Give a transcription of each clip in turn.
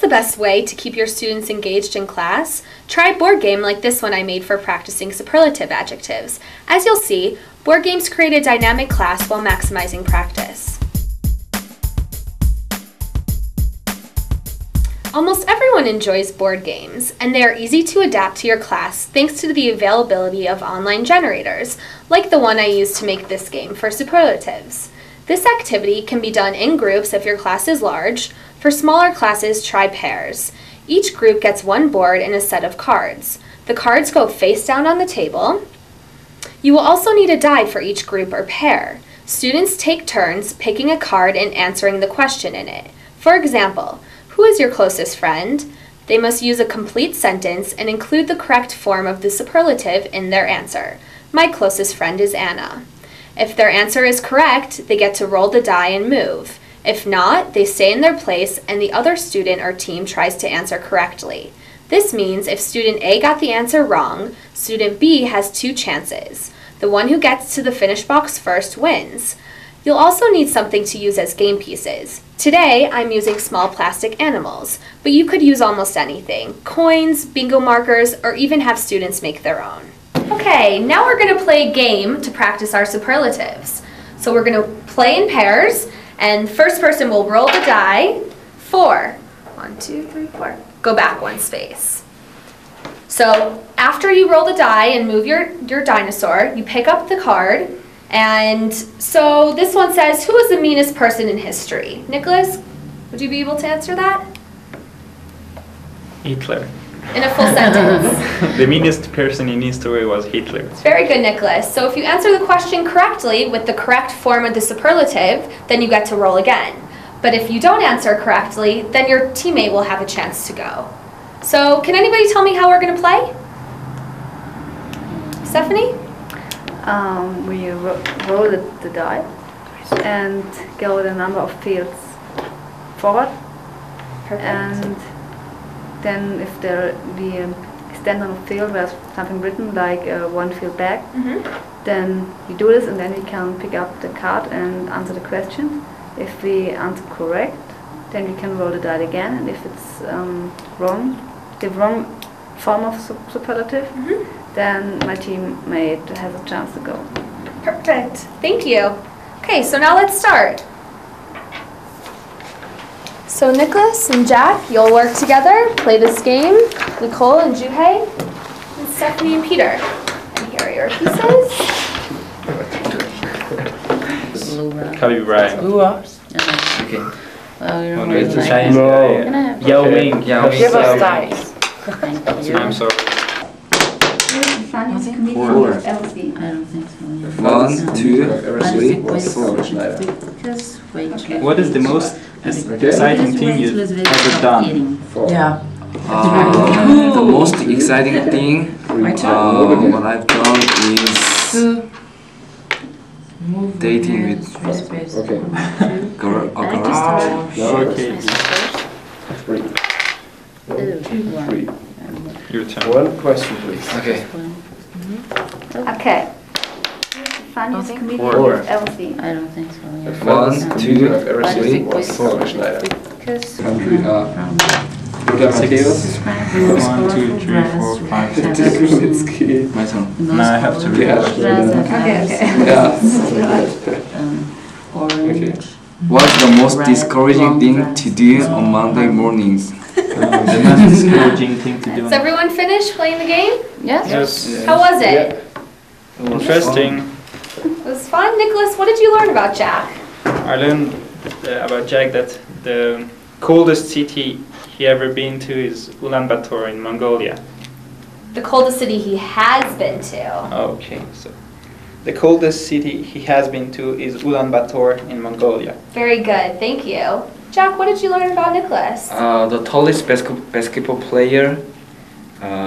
the best way to keep your students engaged in class? Try a board game like this one I made for practicing superlative adjectives. As you'll see, board games create a dynamic class while maximizing practice. Almost everyone enjoys board games, and they are easy to adapt to your class thanks to the availability of online generators, like the one I used to make this game for superlatives. This activity can be done in groups if your class is large. For smaller classes, try pairs. Each group gets one board and a set of cards. The cards go face down on the table. You will also need a die for each group or pair. Students take turns picking a card and answering the question in it. For example, who is your closest friend? They must use a complete sentence and include the correct form of the superlative in their answer. My closest friend is Anna. If their answer is correct, they get to roll the die and move. If not, they stay in their place and the other student or team tries to answer correctly. This means if student A got the answer wrong, student B has 2 chances. The one who gets to the finish box first wins. You'll also need something to use as game pieces. Today, I'm using small plastic animals, but you could use almost anything. Coins, bingo markers, or even have students make their own. Okay, now we're going to play a game to practice our superlatives. So we're going to play in pairs, and first person will roll the die. 4. 1, 2, 3, 4. Go back 1 space. So after you roll the die and move your dinosaur, you pick up the card. And so this one says, who is the meanest person in history? Nicholas, would you be able to answer that? Hitler. In a full sentence. The meanest person in history was Hitler. Very good, Nicholas. So if you answer the question correctly with the correct form of the superlative, then you get to roll again. But if you don't answer correctly, then your teammate will have a chance to go. So can anybody tell me how we're going to play? Stephanie? We roll the die and go the number of fields forward. Perfect. And then if we stand on a field where there's something written like 1 field back, then we do this and then we can pick up the card and answer the question. If we answer correct, then we can roll the die again, and if it's wrong, the wrong form of superlative, then my teammate has a chance to go. Perfect. Thank you. Okay, so now let's start. So Nicholas and Jack, you'll work together, play this game. Nicole and Juhei, and Stephanie and Peter. And here are your pieces. Kabi Brian. Okay. Oh no, it's a Chinese guy. Yao Ming. Give us dice. I'm sorry. 4. I don't think so. 1, 2, 3, 4. What is the most exciting thing you've ever done? Yeah. The most exciting thing what I've done is dating with a girl. Okay. 3. Your turn. 1 question, please. Okay. Okay. Funniest comedian 4. you've ever seen? I don't think so. Yeah. 1, 2, I've ever seen was Silver Schneider. Because Country, Buddha Matthäus. 1, 2, 3, 4, 5, 6. Krunitzky. My turn. Now I have to read. Orange. What's the most discouraging thing to do on Monday mornings? The most discouraging thing to do. Has everyone finished playing the game? Yes? Yes. How was it? Interesting. It was fun. Nicholas, what did you learn about Jack? I learned about Jack that the coldest city he ever been to is Ulaanbaatar in Mongolia. The coldest city he has been to. Okay, so the coldest city he has been to is Ulaanbaatar in Mongolia. Very good. Thank you. Jack, what did you learn about Nicholas? The tallest basketball player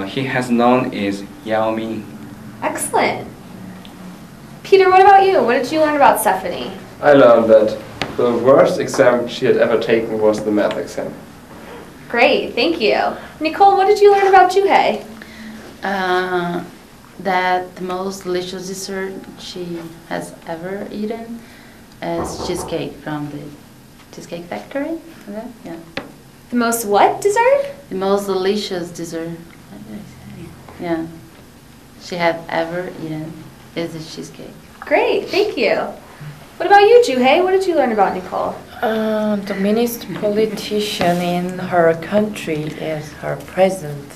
he has known is Yao Ming. Excellent. Peter, what about you? What did you learn about Stephanie? I learned that the worst exam she had ever taken was the math exam. Great, thank you. Nicole, what did you learn about Juhei? That the most delicious dessert she has ever eaten is cheesecake from the Cheesecake Factory. Yeah. The most what dessert? The most delicious dessert. What did I say? Yeah. She had ever eaten is a cheesecake. Great, thank you. What about you, Juhei? What did you learn about Nicole? The minister politician in her country is her president.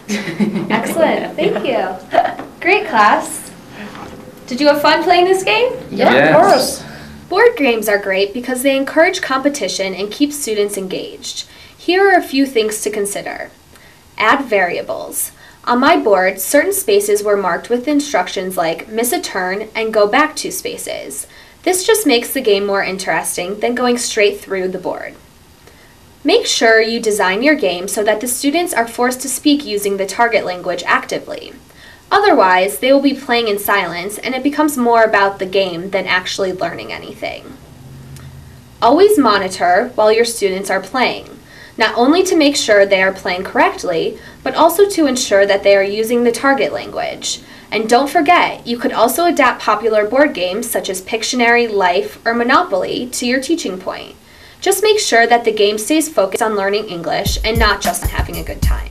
Excellent, thank you. Great, class. Did you have fun playing this game? Yeah, Yes. of course. Board games are great because they encourage competition and keep students engaged. Here are a few things to consider. Add variables. On my board, certain spaces were marked with instructions like miss a turn and go back 2 spaces. This just makes the game more interesting than going straight through the board. Make sure you design your game so that the students are forced to speak using the target language actively. Otherwise, they will be playing in silence and it becomes more about the game than actually learning anything. Always monitor while your students are playing, not only to make sure they are playing correctly, but also to ensure that they are using the target language. And don't forget, you could also adapt popular board games such as Pictionary, Life, or Monopoly to your teaching point. Just make sure that the game stays focused on learning English and not just on having a good time.